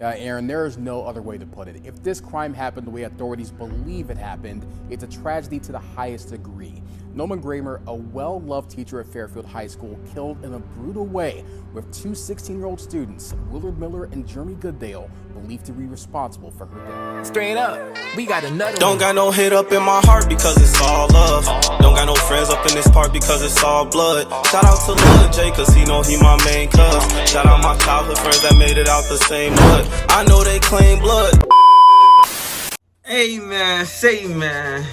Aaron, there is no other way to put it. If this crime happened the way authorities believe it happened, it's a tragedy to the highest degree. Norman Gramer, a well-loved teacher at Fairfield High School, killed in a brutal way, with two 16-year-old students, Willard Miller and Jeremy Goodale, believed to be responsible for her death. Straight up, we got another Don't got no hate up in my heart because it's all love. Don't got no friends up in this part because it's all blood. Shout out to Lil J cause he know he my main cuz. Shout out my childhood friends that made it out the same hood. I know they claim blood. Hey man, say man,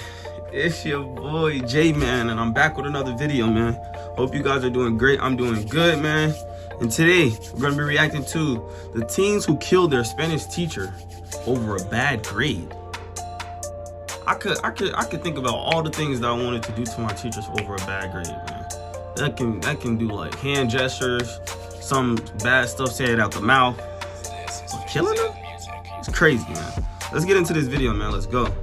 it's your boy Jman and I'm back with another video, man. Hope you guys are doing great. I'm doing good, man. And today we're gonna be reacting to the teens who killed their Spanish teacher over a bad grade. I could think about all the things that I wanted to do to my teachers over a bad grade, man. That can do like hand gestures, some bad stuff said out the mouth. But killing them? It's crazy, man. Let's get into this video, man. Let's go.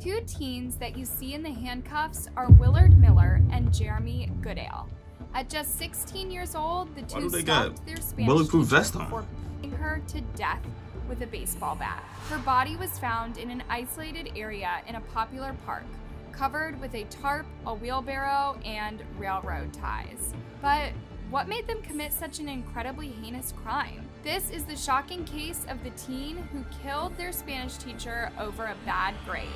Two teens that you see in the handcuffs are Willard Miller and Jeremy Goodale. At just 16 years old, the two stalked their Spanish bulletproof teacher vest before on? beating her to death with a baseball bat. Her body was found in an isolated area in a popular park, covered with a tarp, a wheelbarrow, and railroad ties. But what made them commit such an incredibly heinous crime? This is the shocking case of the teen who killed their Spanish teacher over a bad grade.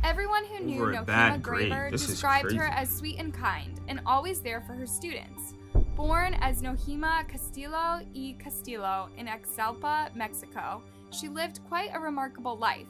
Everyone who knew Nohima Graber described her as sweet and kind and always there for her students. Born as Nohima Castillo y Castillo in Exalpa, Mexico, she lived quite a remarkable life.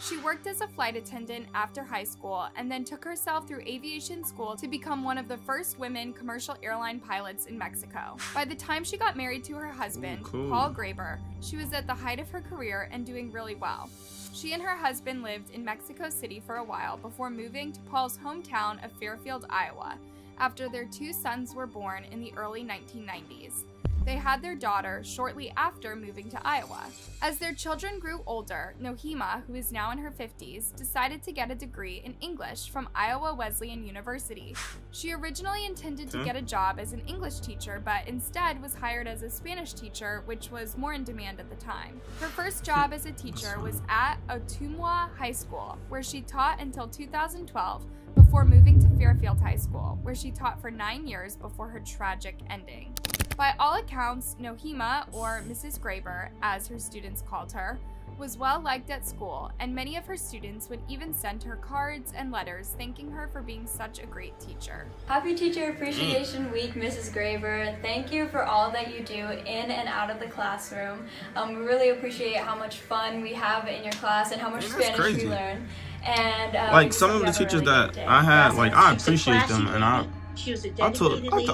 She worked as a flight attendant after high school and then took herself through aviation school to become one of the first women commercial airline pilots in Mexico. By the time she got married to her husband, Paul Graber, she was at the height of her career and doing really well. She and her husband lived in Mexico City for a while before moving to Paul's hometown of Fairfield, Iowa, after their two sons were born in the early 1990s. They had their daughter shortly after moving to Iowa. As their children grew older, Nohima, who is now in her 50s, decided to get a degree in English from Iowa Wesleyan University. She originally intended to get a job as an English teacher, but instead was hired as a Spanish teacher, which was more in demand at the time. Her first job as a teacher was at Ottumwa High School, where she taught until 2012, before moving to Fairfield High School, where she taught for 9 years before her tragic ending. By all accounts, Nohima, or Mrs. Graber, as her students called her, was well liked at school, and many of her students would even send her cards and letters thanking her for being such a great teacher. Happy Teacher Appreciation Week, Mrs. Graber. Thank you for all that you do in and out of the classroom. We really appreciate how much fun we have in your class and how much Spanish we learn. And like some of the teachers that I had, like I appreciate them, and I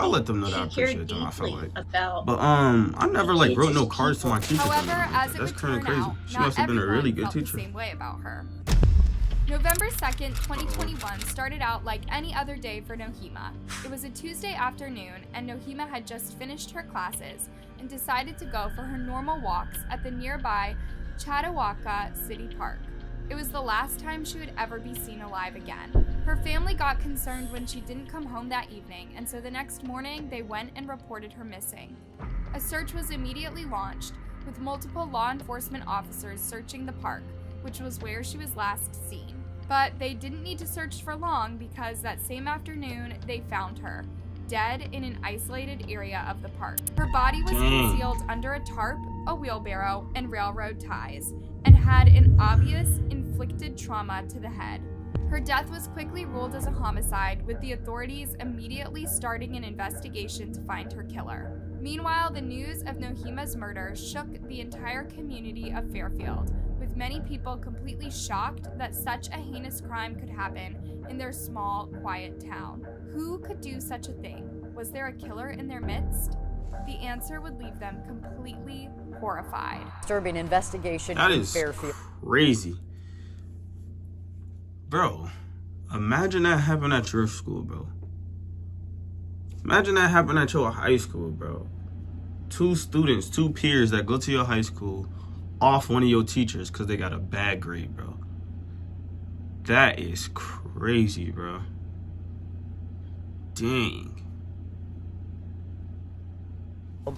let them know that I appreciate them. I felt like, but I never like wrote no cards to my teachers. However, as it that's kind of would turn crazy. out, She not must have been a really good everyone felt teacher. the same way about her. November 2nd, 2021 started out like any other day for Nohima. It was a Tuesday afternoon, and Nohima had just finished her classes and decided to go for her normal walks at the nearby Chautauqua City Park. It was the last time she would ever be seen alive again. Her family got concerned when she didn't come home that evening, and so the next morning they went and reported her missing. A search was immediately launched, with multiple law enforcement officers searching the park, which was where she was last seen. But they didn't need to search for long because that same afternoon they found her, dead in an isolated area of the park. Her body was concealed under a tarp, a wheelbarrow, and railroad ties, and had an obvious inflicted trauma to the head. Her death was quickly ruled as a homicide, with the authorities immediately starting an investigation to find her killer. Meanwhile, the news of Nohima's murder shook the entire community of Fairfield, with many people completely shocked that such a heinous crime could happen in their small, quiet town. Who could do such a thing? Was there a killer in their midst? The answer would leave them completely horrified. Disturbing investigation in Fairfield. Crazy. Bro, imagine that happened at your school, bro. Imagine that happened at your high school, bro. Two students, two peers that go to your high school off one of your teachers because they got a bad grade, bro. That is crazy, bro. Dang.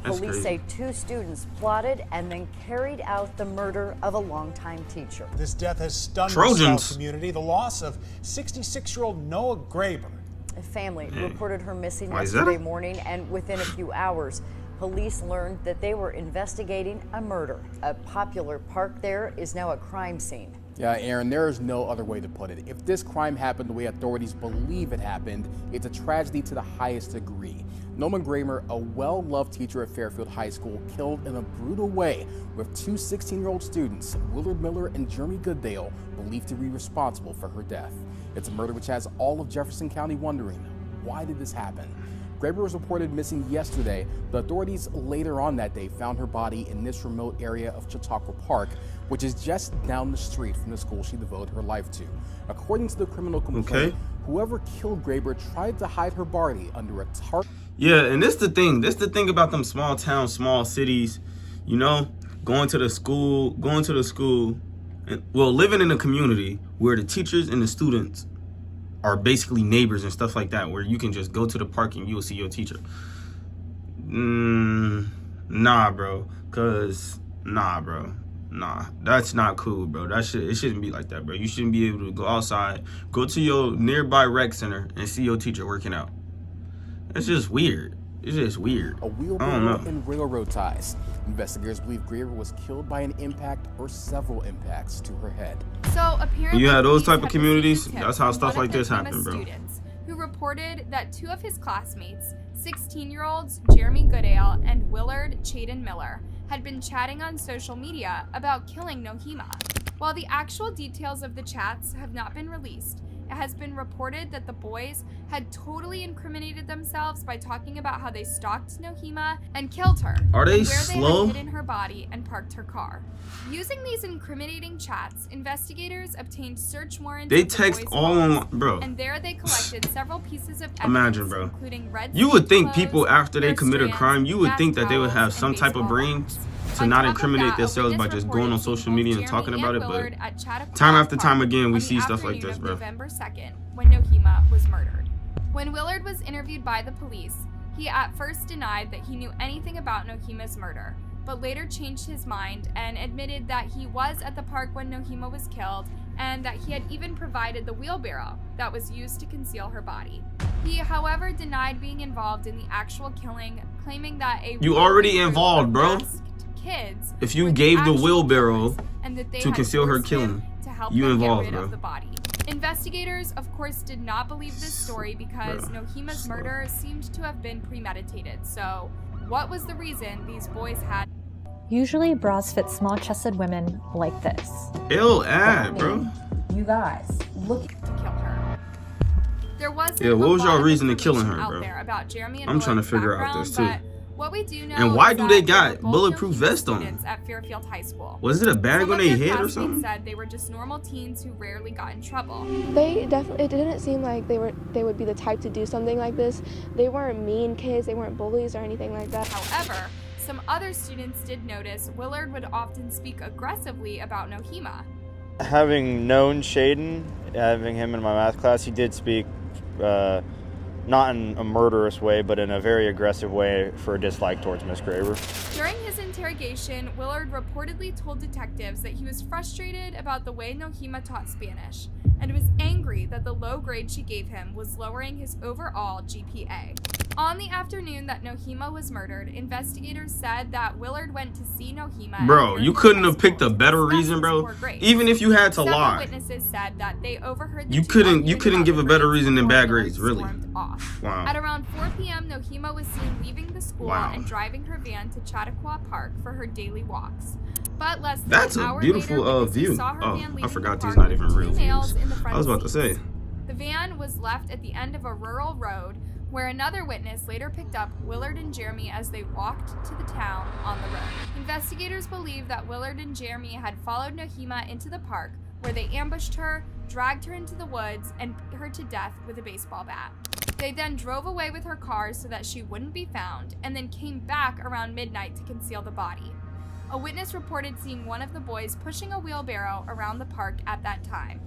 Police say 2 students plotted and then carried out the murder of a longtime teacher. This death has stunned Trojans. the South community. The loss of 66-year-old Noah Graber. A family reported her missing Why is yesterday that? morning, and within a few hours, police learned that they were investigating a murder. A popular park there is now a crime scene. Yeah, Aaron, there is no other way to put it. If this crime happened the way authorities believe it happened, it's a tragedy to the highest degree. Noah Graber, a well-loved teacher at Fairfield High School, killed in a brutal way, with 2 16-year-old students, Willard Miller and Jeremy Goodale, believed to be responsible for her death. It's a murder which has all of Jefferson County wondering, why did this happen? Graber was reported missing yesterday, but authorities later on that day found her body in this remote area of Chautauqua Park, which is just down the street from the school she devoted her life to. According to the criminal complaint, whoever killed Graber tried to hide her body under a tarp. Yeah, and this the thing. This the thing about them small towns, small cities, you know, going to the school, and, well, living in a community where the teachers and the students are basically neighbors and stuff like that, where you can just go to the park and you'll see your teacher. Nah, bro. Nah, that's not cool, bro. It shouldn't be like that, bro. You shouldn't be able to go outside, go to your nearby rec center and see your teacher working out. It's just weird. It's just weird. A wheelbarrow and railroad ties. Investigators believe Graber was killed by an impact or several impacts to her head. So apparently, you had those type of police communities. had received a tip That's how from stuff one like of this the happen, bro. students who reported that 2 of his classmates, 16-year-olds Jeremy Goodale and Willard Chaden Miller, had been chatting on social media about killing Nohima. While the actual details of the chats have not been released, it has been reported that the boys had totally incriminated themselves by talking about how they stalked Nohima and killed her. Are they and where slow? they had hidden her body and parked her car. Using these incriminating chats, investigators obtained search warrants. They of the text boys' all phones, online, bro. And there they collected several pieces of evidence, Imagine, bro. including red You would think clothes, people, after they hair commit a strands, crime, you would bath think that they would have towels, some and type of baseball brains bats. to On not top of incriminate that, a themselves by witness just going on reported seeing social media and both talking Jeremy about it, and but Willard at Chautauqua time after Park time again, we on see the stuff like afternoon this, of bro. November 2nd, when Nohima was murdered. When Willard was interviewed by the police, he at first denied that he knew anything about Nohima's murder, but later changed his mind and admitted that he was at the park when Nohima was killed and that he had even provided the wheelbarrow that was used to conceal her body. He, however, denied being involved in the actual killing, claiming that You already involved, bro. Kids If you gave the wheelbarrow and that they to had conceal her forced him killing, to help you them involved, get rid bro. of the body. Investigators, of course, did not believe this story because Nohima's murder seemed to have been premeditated. So, what was the reason these boys had? Usually bras fit small-chested women like this. Ill ad, bro. You guys, look. To kill her. There wasn't Yeah, what was a lot y'all of reason to killing her, information out bro? there about Jeremy and I'm trying to Willard's figure out background, this, too. but what we do know And why is do they that got were both bulletproof Nohima vest on? students at Fairfield High School. Was it a bag Some on of their their head or classmates something? said they were just normal teens who rarely got in trouble. They definitely, it didn't seem like they would be the type to do something like this. They weren't mean kids, they weren't bullies or anything like that. However, some other students did notice Willard would often speak aggressively about Nohima. Having known Shaden, having him in my math class, he did speak not in a murderous way, but in a very aggressive way for a dislike towards Miss Graber. During his interrogation, Willard reportedly told detectives that he was frustrated about the way Nohima taught Spanish and was angry that the low grade she gave him was lowering his overall GPA. On the afternoon that Nohima was murdered, investigators said that Willard went to see Nohima. Bro, you couldn't have picked a better reason, bro. Even if you had to Several lie. witnesses said that they overheard the You two couldn't arguing give a about better the reason than grades bad before grades, Willard really. stormed off. Wow. At around 4 p.m., Nohima was seen leaving the school and driving her van to Chautauqua Park for her daily walks. But less than That's an a hour beautiful later, witnesses view. saw her Oh, van I leaving forgot the these park not even with real two nails views. in the front I was about to seats. say. The van was left at the end of a rural road where another witness later picked up Willard and Jeremy as they walked to the town on the road. Investigators believe that Willard and Jeremy had followed Nohima into the park where they ambushed her, dragged her into the woods, and beat her to death with a baseball bat. They then drove away with her car so that she wouldn't be found, and then came back around midnight to conceal the body. A witness reported seeing one of the boys pushing a wheelbarrow around the park at that time.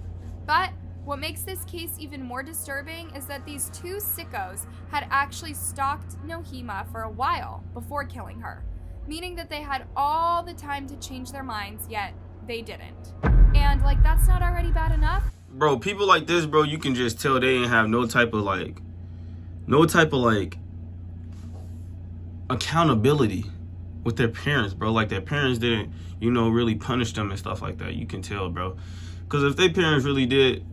But What makes this case even more disturbing is that these two sickos had actually stalked Nohima for a while before killing her, meaning that they had all the time to change their minds, yet they didn't. And like, that's not already bad enough? Bro, people like this, bro, you can just tell they didn't have no type of accountability with their parents, bro. Like, their parents didn't, you know, really punish them and stuff like that. You can tell, bro. Because if their parents really did,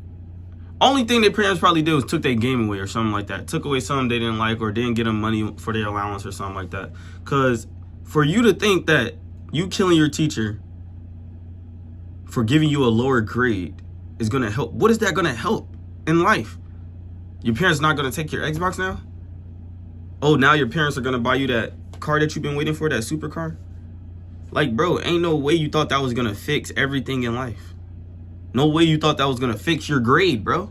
only thing their parents probably did was took their game away or something like that. Took away something they didn't like, or didn't get them money for their allowance or something like that. Because for you to think that you killing your teacher for giving you a lower grade is going to help, what is that going to help in life? Your parents not going to take your Xbox now? Oh, now your parents are going to buy you that car that you've been waiting for, that supercar? Like, bro, ain't no way you thought that was going to fix everything in life. No way you thought that was going to fix your grade, bro.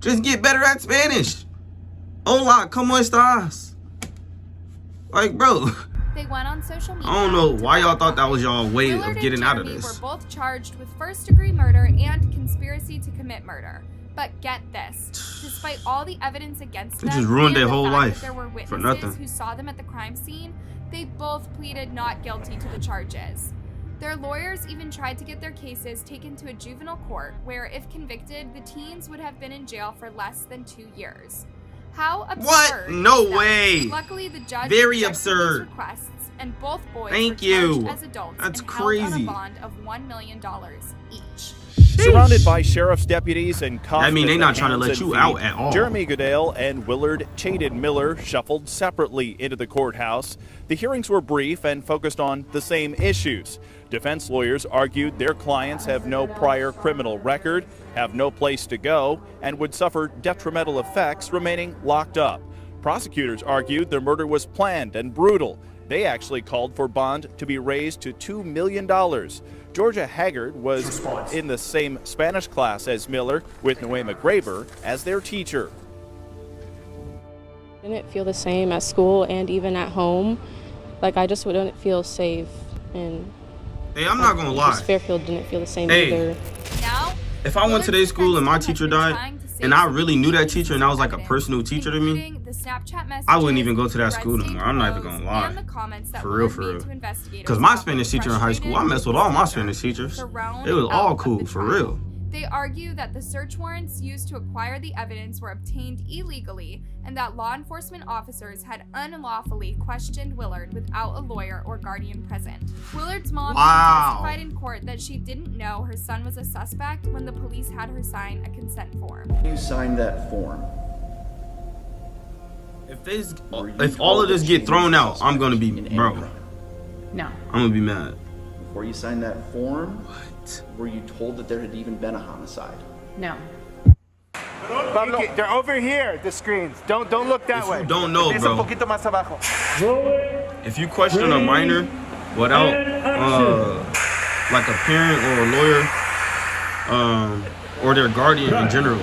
Just get better at Spanish. Hola, ¿cómo estás? Like, bro. They went on social media. I don't know why y'all thought that was y'all way of getting out of this. Were both charged with first-degree murder and conspiracy to commit murder. But get this, despite all the evidence against them, they just ruined their whole life there were for nothing. witnesses who saw them at the crime scene, they both pleaded not guilty to the charges. Their lawyers even tried to get their cases taken to a juvenile court, where if convicted, the teens would have been in jail for less than 2 years. How absurd! What? No way! Luckily, the judge very rejected absurd these requests, and both boys Thank were you. charged as adults That's and crazy. held on a bond of $1 million each. Surrounded by sheriff's deputies and cops. I mean, they're not trying to let you out at all. Jeremy Goodale and Willard Chaden Miller shuffled separately into the courthouse. The hearings were brief and focused on the same issues. Defense lawyers argued their clients have no prior criminal record, have no place to go, and would suffer detrimental effects remaining locked up. Prosecutors argued their murder was planned and brutal. They actually called for bond to be raised to $2 million. Georgia Haggard was in the same Spanish class as Miller, with Noema Graber as their teacher. I didn't feel the same at school and even at home. Like, I just wouldn't feel safe. And hey, I'm not gonna lie. Fairfield didn't feel the same hey, either. Now, if I went to their school and my teacher died, and I really knew that teacher and that was like a personal teacher to me, I wouldn't even go to that school no more. I'm not even gonna lie. For real, for real. Because my Spanish teacher in high school, I messed with all my Spanish teachers. It was all cool, for real. They argue that the search warrants used to acquire the evidence were obtained illegally and that law enforcement officers had unlawfully questioned Willard without a lawyer or guardian present. Willard's mom testified in court that she didn't know her son was a suspect when the police had her sign a consent form. You signed that form. If all of this get thrown out, I'm gonna be, bro. No. I'm gonna be mad. Before you signed that form, were you told that there had even been a homicide? No. Pablo, they're over here, the screens. Don't look that way. If you don't know, bro. If you question a minor without like a parent or a lawyer or their guardian in general,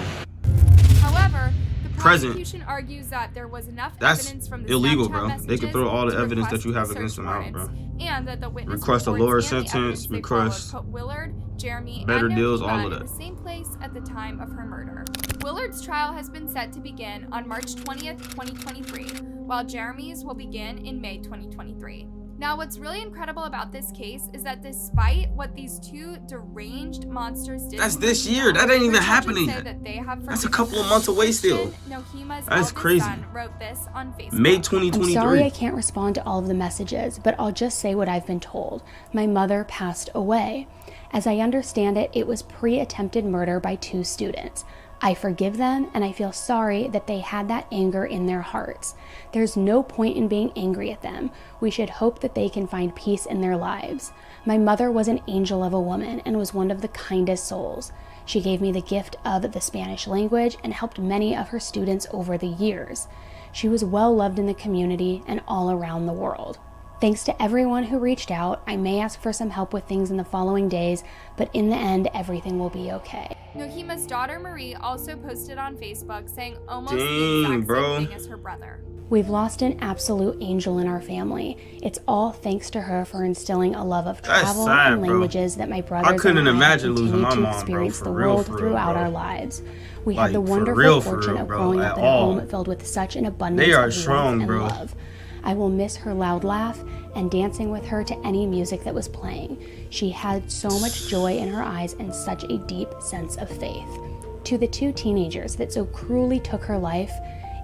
however, the prosecution argues that there was enough evidence from the illegal, Snapchat bro. messages They can throw all the to evidence that request you have the against search them out, bro. and that the witness Request a reports lower and the sentence, evidence they request followed put Willard, Jeremy, better and deals, Nohima all of in that. the same place at the time of her murder. Willard's trial has been set to begin on March 20th, 2023, while Jeremy's will begin in May 2023. Now, what's really incredible about this case is that despite what these two deranged monsters did, that's this year. That ain't even happening yet. That's a couple of months away still. That's crazy. Wrote this on Facebook. May 2023. I'm sorry I can't respond to all of the messages, but I'll just say what I've been told. My mother passed away. As I understand it, it was pre-attempted murder by 2 students. I forgive them, and I feel sorry that they had that anger in their hearts. There's no point in being angry at them. We should hope that they can find peace in their lives. My mother was an angel of a woman and was one of the kindest souls. She gave me the gift of the Spanish language and helped many of her students over the years. She was well loved in the community and all around the world. Thanks to everyone who reached out. I may ask for some help with things in the following days, but in the end, everything will be okay. Nohima's daughter Marie also posted on Facebook saying almost the exact same thing as her brother. We've lost an absolute angel in our family. It's all thanks to her for instilling a love of travel and languages that my brothers and I continue to experience the world throughout our lives. We had the wonderful fortune of growing up in a home filled with such an abundance of love and love. I will miss her loud laugh and dancing with her to any music that was playing. She had so much joy in her eyes and such a deep sense of faith. To the 2 teenagers that so cruelly took her life,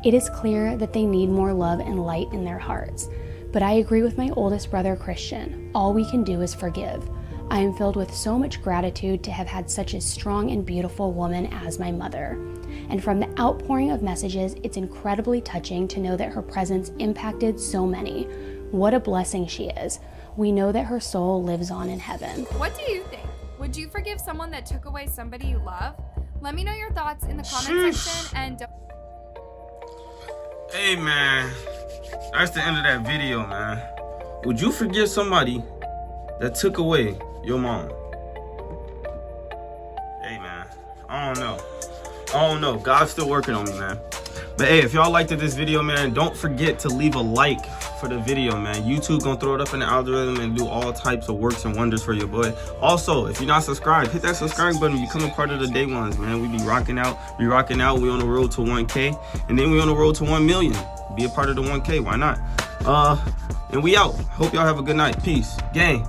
it is clear that they need more love and light in their hearts. But I agree with my oldest brother, Christian. All we can do is forgive. I am filled with so much gratitude to have had such a strong and beautiful woman as my mother. And from the outpouring of messages, it's incredibly touching to know that her presence impacted so many. What a blessing she is. We know that her soul lives on in heaven. What do you think? Would you forgive someone that took away somebody you love? Let me know your thoughts in the comment section and don't... Hey man, that's the end of that video, man. Would you forgive somebody that took away your mom? Hey man, I don't know. God's still working on me, man. But hey, if y'all liked this video, man, don't forget to leave a like for the video, man. YouTube gonna throw it up in the algorithm and do all types of works and wonders for your boy. Also, if you're not subscribed, hit that subscribe button. Become a part of the day ones, man. We be rocking out. We on the road to 1K, and then we on the road to 1 million. Be a part of the 1K. Why not? And we out. Hope y'all have a good night. Peace, gang.